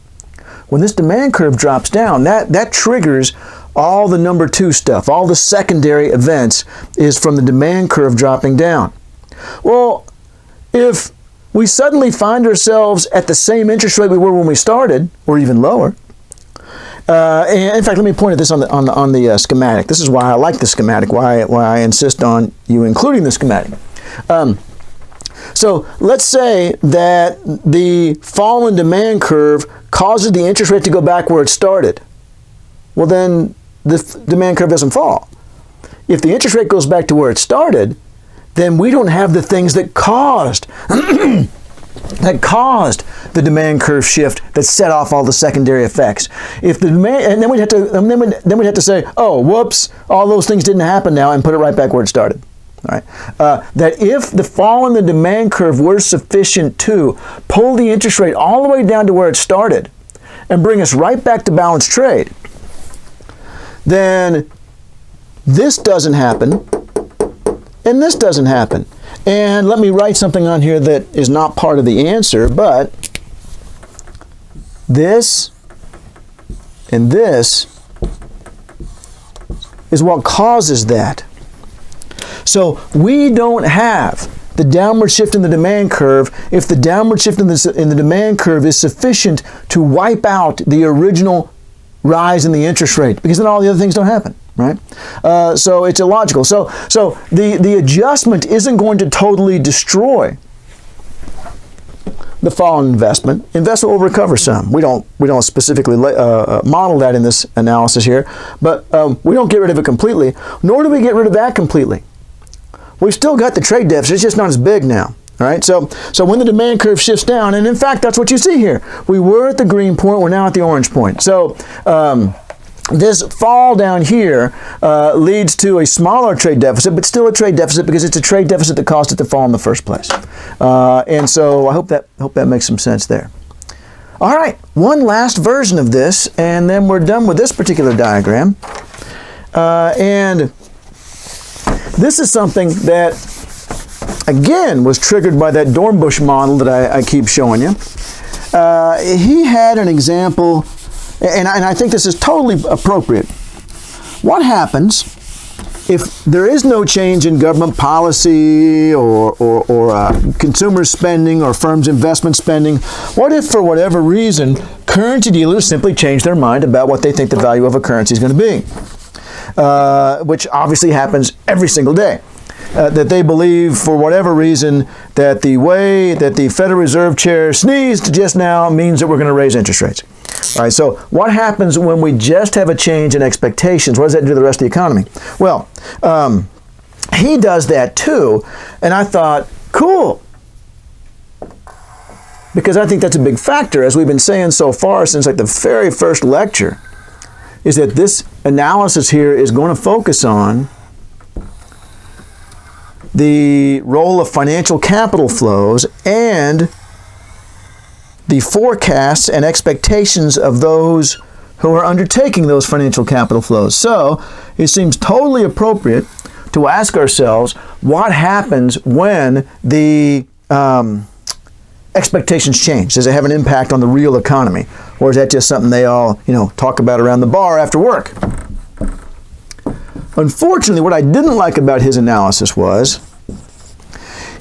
When this demand curve drops down, that triggers all the number 2 stuff. All the secondary events is from the demand curve dropping down. Well, if we suddenly find ourselves at the same interest rate we were when we started, or even lower, and in fact, let me point at this on the schematic. This is why I like the schematic, why I insist on you including the schematic. So let's say that the fall in demand curve causes the interest rate to go back where it started. Well, then the demand curve doesn't fall. If the interest rate goes back to where it started, then we don't have the things that caused the demand curve shift that set off all the secondary effects. If the demand, and then we'd have to say, oh, whoops, all those things didn't happen now, and put it right back where it started. All right. That if the fall in the demand curve were sufficient to pull the interest rate all the way down to where it started and bring us right back to balanced trade, then this doesn't happen, and this doesn't happen. And let me write something on here that is not part of the answer, but this and this is what causes that. So we don't have the downward shift in the demand curve if the downward shift in the demand curve is sufficient to wipe out the original rise in the interest rate, because then all the other things don't happen. Right? So it's illogical. So the adjustment isn't going to totally destroy the fall in investment. Investment will recover some. We don't specifically model that in this analysis here, but we don't get rid of it completely, nor do we get rid of that completely. We've still got the trade deficit, it's just not as big now. All right, so when the demand curve shifts down, and in fact that's what you see here. We were at the green point, we're now at the orange point. So this fall down here leads to a smaller trade deficit, but still a trade deficit because it's a trade deficit that caused it to fall in the first place. And so I hope that makes some sense there. All right, one last version of this, and then we're done with this particular diagram. And this is something that, again, was triggered by that Dornbush model that I keep showing you. He had an example, and I think this is totally appropriate. What happens if there is no change in government policy or consumer spending or firms' investment spending? What if, for whatever reason, currency dealers simply change their mind about what they think the value of a currency is going to be? Which obviously happens every single day. That they believe, for whatever reason, that the way that the Federal Reserve Chair sneezed just now means that we're going to raise interest rates. All right, so what happens when we just have a change in expectations? What does that do to the rest of the economy? Well, he does that too, and I thought, cool. Because I think that's a big factor, as we've been saying so far since like the very first lecture, is that this analysis here is going to focus on the role of financial capital flows and the forecasts and expectations of those who are undertaking those financial capital flows. So it seems totally appropriate to ask ourselves, what happens when the expectations change? Does it have an impact on the real economy? Or is that just something they all, talk about around the bar after work? Unfortunately, what I didn't like about his analysis was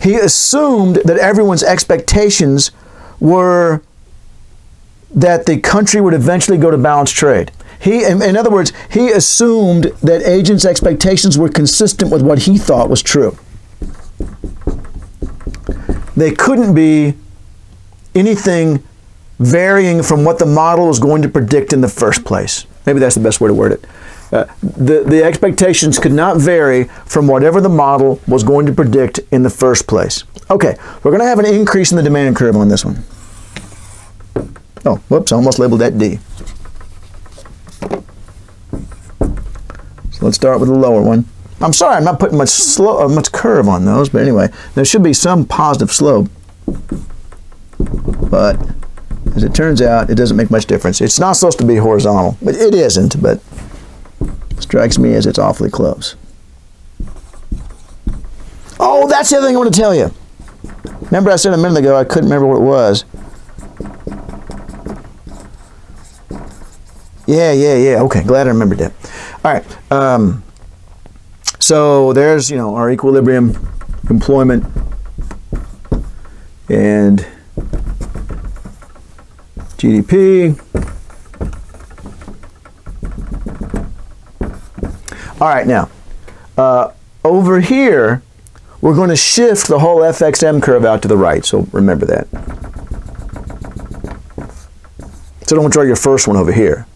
he assumed that everyone's expectations were that the country would eventually go to balanced trade. In other words, he assumed that agents' expectations were consistent with what he thought was true. They couldn't be anything varying from what the model was going to predict in the first place. Maybe that's the best way to word it. The expectations could not vary from whatever the model was going to predict in the first place. Okay, we're going to have an increase in the demand curve on this one. Oh, whoops, I almost labeled that D. So let's start with the lower one. I'm sorry, I'm not putting much curve on those, but anyway, there should be some positive slope. But as it turns out, it doesn't make much difference. It's not supposed to be horizontal, but it isn't, but strikes me as it's awfully close. Oh, that's the other thing I want to tell you. Remember I said a minute ago I couldn't remember what it was. Yeah. Okay, glad I remembered that. All right. So there's, our equilibrium, employment, and GDP. All right, now, over here, we're going to shift the whole FXM curve out to the right, so remember that. So don't draw your first one over here.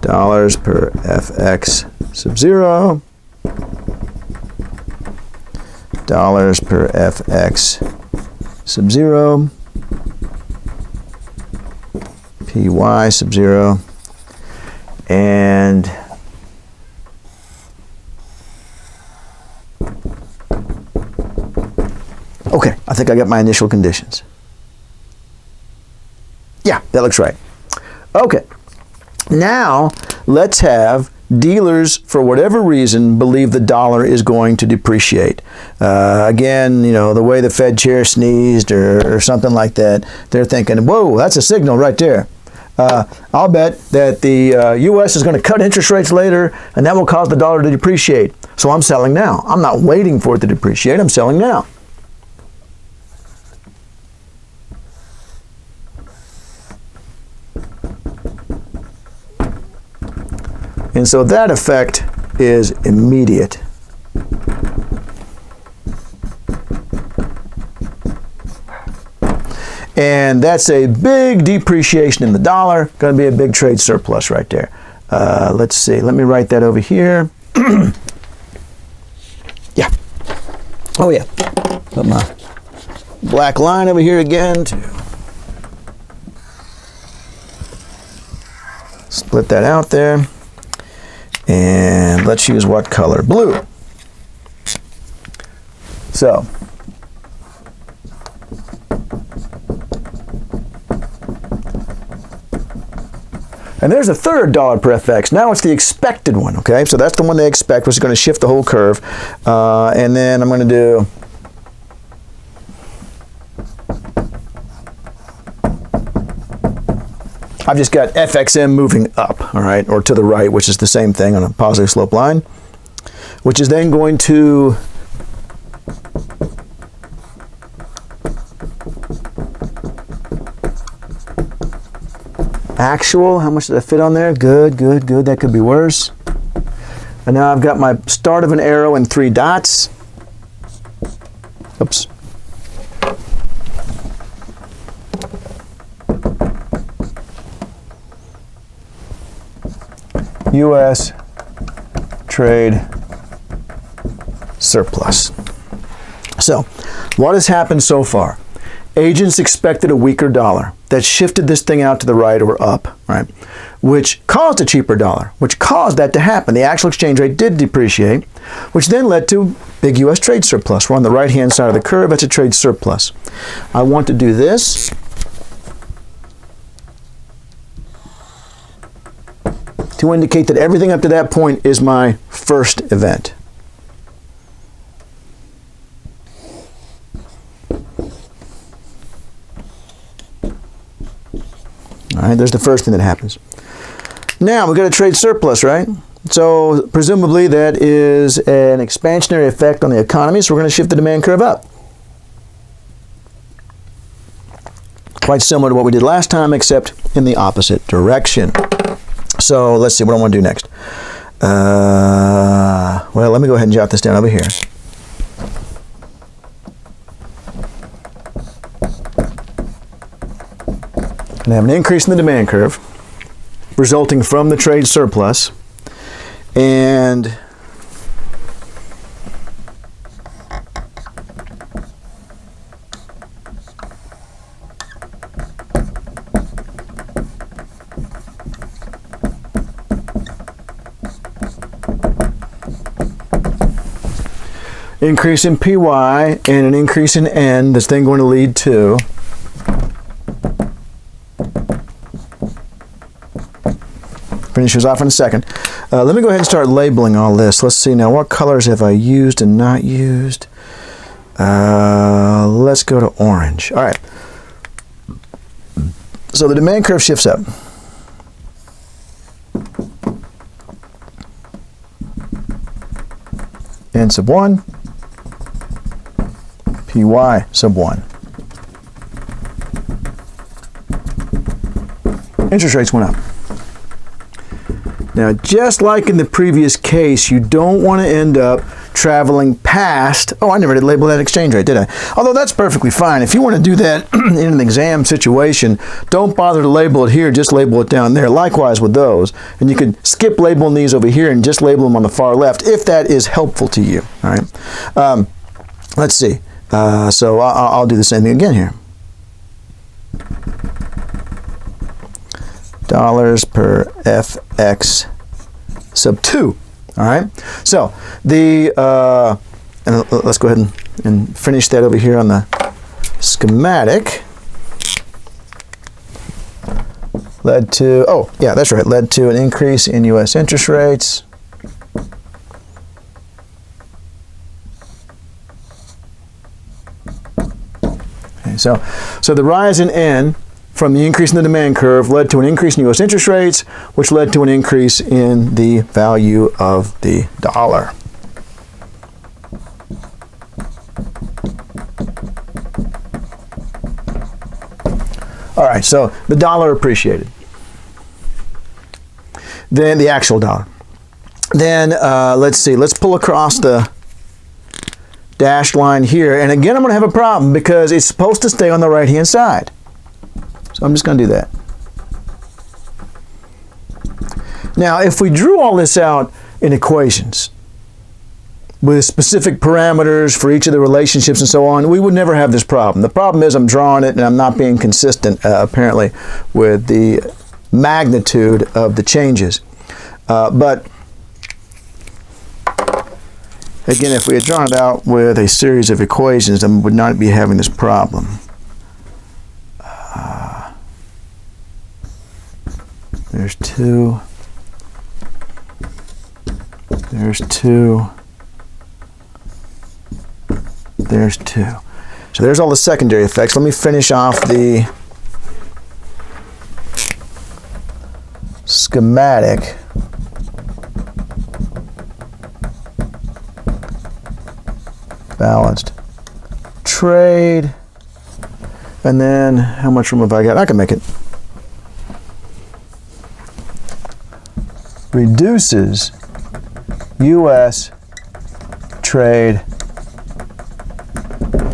Dollars per FX sub 0. Dollars per FX sub 0. PY sub 0. And okay, I think I got my initial conditions. Yeah, that looks right. Okay. Now, let's have dealers, for whatever reason, believe the dollar is going to depreciate. Again, the way the Fed chair sneezed or something like that, they're thinking, whoa, that's a signal right there. I'll bet that the U.S. is going to cut interest rates later, and that will cause the dollar to depreciate. So I'm selling now. I'm not waiting for it to depreciate. I'm selling now. And so that effect is immediate. And that's a big depreciation in the dollar. Going to be a big trade surplus right there. Let's see. Let me write that over here. Yeah. Oh, yeah. Put my black line over here again to split that out there. And let's use what color? Blue. So, And there's a third dollar per FX. Now it's the expected one, okay? So that's the one they expect, which is going to shift the whole curve. And then I'm going to do I've just got FXM moving up, all right, or to the right, which is the same thing on a positive slope line, which is then going to actual. How much did I fit on there? Good, good, good. That could be worse. And now I've got my start of an arrow and 3 dots. Oops. U.S. trade surplus. So, what has happened so far? Agents expected a weaker dollar that shifted this thing out to the right or up, right? Which caused a cheaper dollar, which caused that to happen. The actual exchange rate did depreciate, which then led to big U.S. trade surplus. We're on the right-hand side of the curve. That's a trade surplus. I want to do this. To indicate that everything up to that point is my first event. All right, there's the first thing that happens. Now, we've got a trade surplus, right? So, presumably that is an expansionary effect on the economy, so we're going to shift the demand curve up. Quite similar to what we did last time, except in the opposite direction. So let's see what I want to do next. Well, let me go ahead and jot this down over here. And have an increase in the demand curve resulting from the trade surplus, and increase in PY and an increase in N that's then going to lead to finish this off in a second. Let me go ahead and start labeling all this. Let's see now, what colors have I used and not used? Let's go to orange. All right. So the demand curve shifts up. N sub 1, PY sub 1. Interest rates went up. Now, just like in the previous case, you don't want to end up traveling past, oh, I never did label that exchange rate, did I? Although that's perfectly fine. If you want to do that in an exam situation, don't bother to label it here, just label it down there. Likewise with those. And you can skip labeling these over here and just label them on the far left if that is helpful to you. All right. Let's see. So I'll do the same thing again here. Dollars per FX sub 2. All right. So the and let's go ahead and finish that over here on the schematic. Led to, oh yeah, that's right. Led to an increase in U.S. interest rates. Okay, so the rise in N from the increase in the demand curve led to an increase in U.S. interest rates, which led to an increase in the value of the dollar. All right, so the dollar appreciated. Then the actual dollar. Then let's see, let's pull across the dashed line here. And again, I'm going to have a problem because it's supposed to stay on the right-hand side. So I'm just going to do that. Now, if we drew all this out in equations with specific parameters for each of the relationships and so on, we would never have this problem. The problem is I'm drawing it and I'm not being consistent, apparently, with the magnitude of the changes. But again, if we had drawn it out with a series of equations, then we would not be having this problem. There's 2. There's 2. There's 2. So there's all the secondary effects. Let me finish off the schematic. Balanced trade. And then how much room have I got? I can make it. Reduces U.S. trade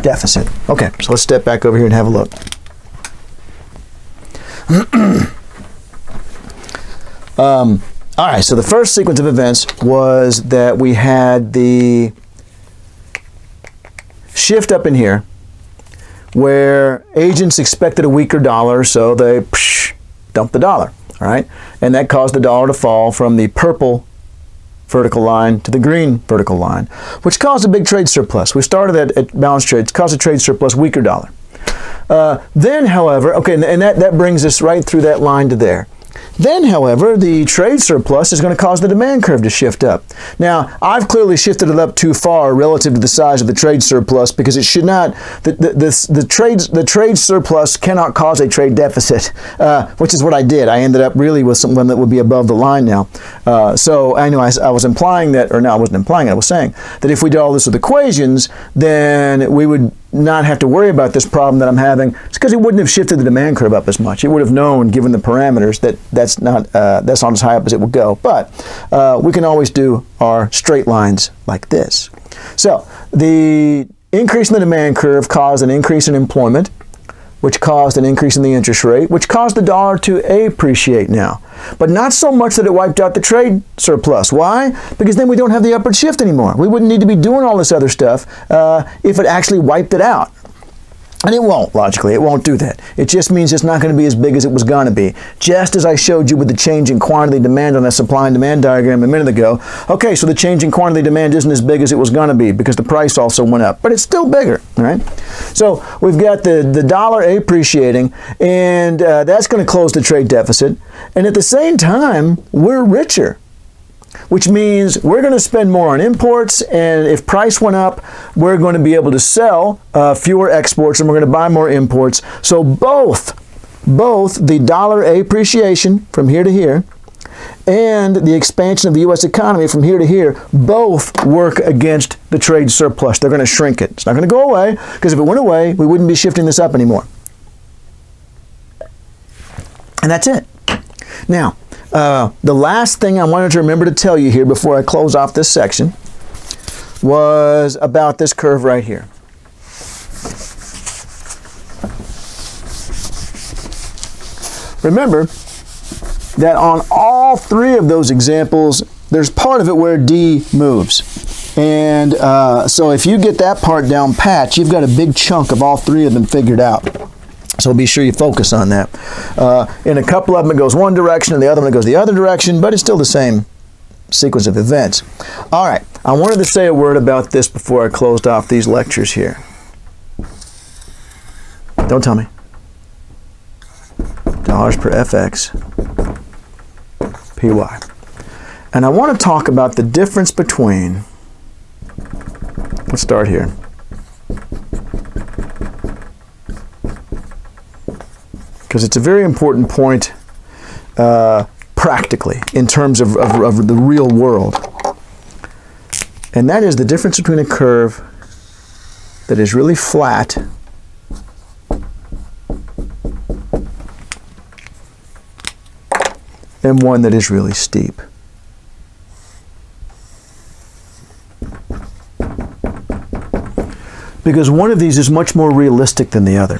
deficit. Okay, so let's step back over here and have a look. All right, so the first sequence of events was that we had the shift up in here where agents expected a weaker dollar, so they dumped the dollar, all right? And that caused the dollar to fall from the purple vertical line to the green vertical line, which caused a big trade surplus. We started at balanced trades, caused a trade surplus, weaker dollar. Then, however, okay, and that brings us right through that line to there. Then, however, the trade surplus is going to cause the demand curve to shift up. Now, I've clearly shifted it up too far relative to the size of the trade surplus because it should not, the trade surplus cannot cause a trade deficit, which is what I did. I ended up really with someone that would be above the line now. So I know I was implying that, or no, I wasn't implying it, I was saying that if we did all this with equations, then we would not have to worry about this problem that I'm having. It's because it wouldn't have shifted the demand curve up as much. It would have known, given the parameters, that that's not as high up as it would go. But we can always do our straight lines like this. So the increase in the demand curve caused an increase in employment, which caused an increase in the interest rate, which caused the dollar to appreciate now. But not so much that it wiped out the trade surplus. Why? Because then we don't have the upward shift anymore. We wouldn't need to be doing all this other stuff if it actually wiped it out. And it won't, logically. It won't do that. It just means it's not going to be as big as it was going to be. Just as I showed you with the change in quantity demand on that supply and demand diagram a minute ago. Okay, so the change in quantity demand isn't as big as it was going to be because the price also went up. But it's still bigger, all right? So we've got the dollar appreciating, and that's going to close the trade deficit. And at the same time, we're richer, which means we're going to spend more on imports, and if price went up, we're going to be able to sell fewer exports, and we're going to buy more imports. So both the dollar appreciation from here to here and the expansion of the U.S. economy from here to here both work against the trade surplus. They're going to shrink it. It's not going to go away, because if it went away, we wouldn't be shifting this up anymore. And that's it. Now, the last thing I wanted to remember to tell you here before I close off this section was about this curve right here. Remember that on all three of those examples, there's part of it where D moves. And so if you get that part down pat, you've got a big chunk of all three of them figured out. So be sure you focus on that. In a couple of them, it goes one direction, and the other one, it goes the other direction, but it's still the same sequence of events. All right, I wanted to say a word about this before I closed off these lectures here. Don't tell me. Dollars per FX, PY. And I want to talk about the difference between, let's start here. Because it's a very important point practically in terms of the real world. And that is the difference between a curve that is really flat and one that is really steep. Because one of these is much more realistic than the other.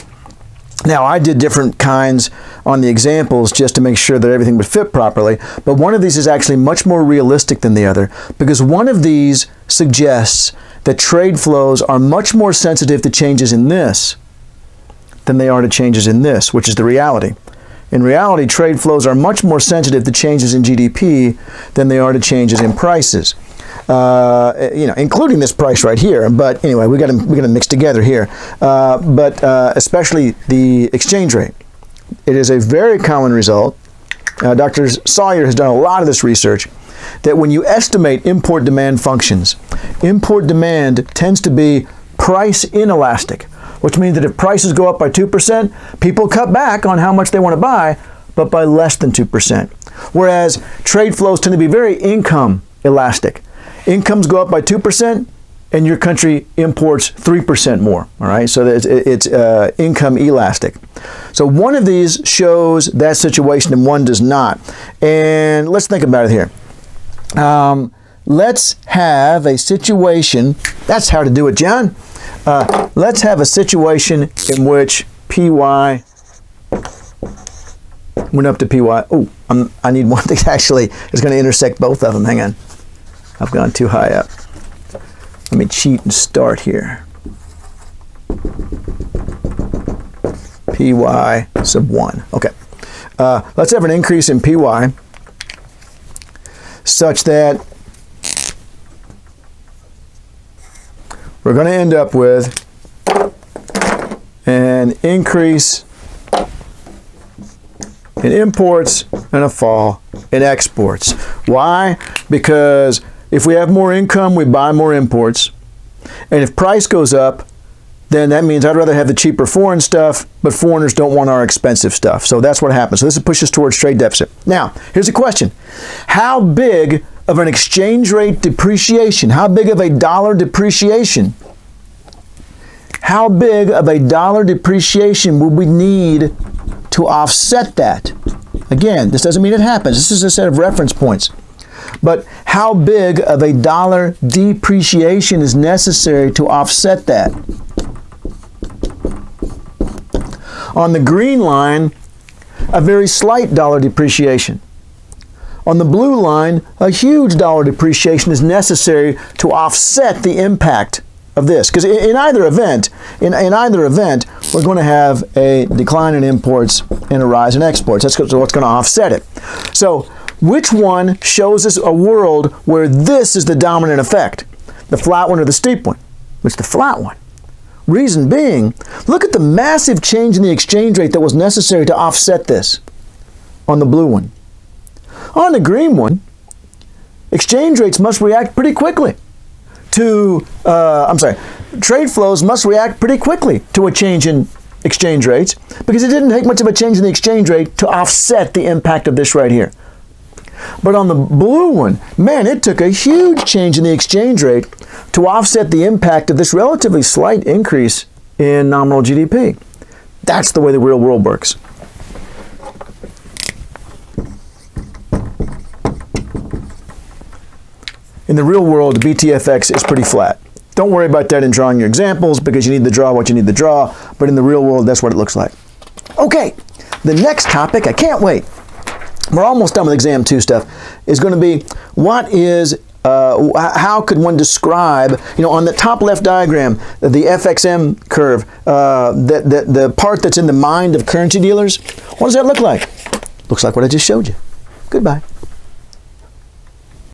Now, I did different kinds on the examples just to make sure that everything would fit properly, but one of these is actually much more realistic than the other, because one of these suggests that trade flows are much more sensitive to changes in this than they are to changes in this, which is the reality. In reality, trade flows are much more sensitive to changes in GDP than they are to changes in prices. Including this price right here. But anyway, we got to mix together here. But especially the exchange rate. It is a very common result Dr. Sawyer has done a lot of this research, that when you estimate import demand functions, import demand tends to be price inelastic, which means that if prices go up by 2%, people cut back on how much they want to buy, but by less than 2%. Whereas trade flows tend to be very income elastic. Incomes go up by 2%, and your country imports 3% more. All right, so it's income elastic. So one of these shows that situation and one does not. And let's think about it here. Let's have a situation. That's how to do it, John. Let's have a situation in which PY went up to PY. Oh, I need one that actually is going to intersect both of them. Hang on. I've gone too high up. Let me cheat and start here. PY sub 1. Okay. Let's have an increase in PY such that we're going to end up with an increase in imports and a fall in exports. Why? Because if we have more income, we buy more imports. And if price goes up, then that means I'd rather have the cheaper foreign stuff, but foreigners don't want our expensive stuff. So that's what happens. So this pushes towards trade deficit. Now, here's a question. How big of an exchange rate depreciation, how big of a dollar depreciation, how big of a dollar depreciation would we need to offset that? Again, this doesn't mean it happens. This is a set of reference points. But how big of a dollar depreciation is necessary to offset that? On the green line, a very slight dollar depreciation. On the blue line, a huge dollar depreciation is necessary to offset the impact of this. Because in either event, we're going to have a decline in imports and a rise in exports. That's what's going to offset it. So which one shows us a world where this is the dominant effect? The flat one or the steep one? It's the flat one. Reason being, look at the massive change in the exchange rate that was necessary to offset this on the blue one. On the green one, exchange rates must react pretty quickly to, trade flows must react pretty quickly to a change in exchange rates because it didn't take much of a change in the exchange rate to offset the impact of this right here. But on the blue one, man, it took a huge change in the exchange rate to offset the impact of this relatively slight increase in nominal GDP. That's the way the real world works. In the real world, BTFX is pretty flat. Don't worry about that in drawing your examples because you need to draw what you need to draw, but in the real world, that's what it looks like. Okay, the next topic, I can't wait. We're almost done with exam 2 stuff, is going to be how could one describe, on the top left diagram, the FXM curve, the part that's in the mind of currency dealers, what does that look like? Looks like what I just showed you. Goodbye.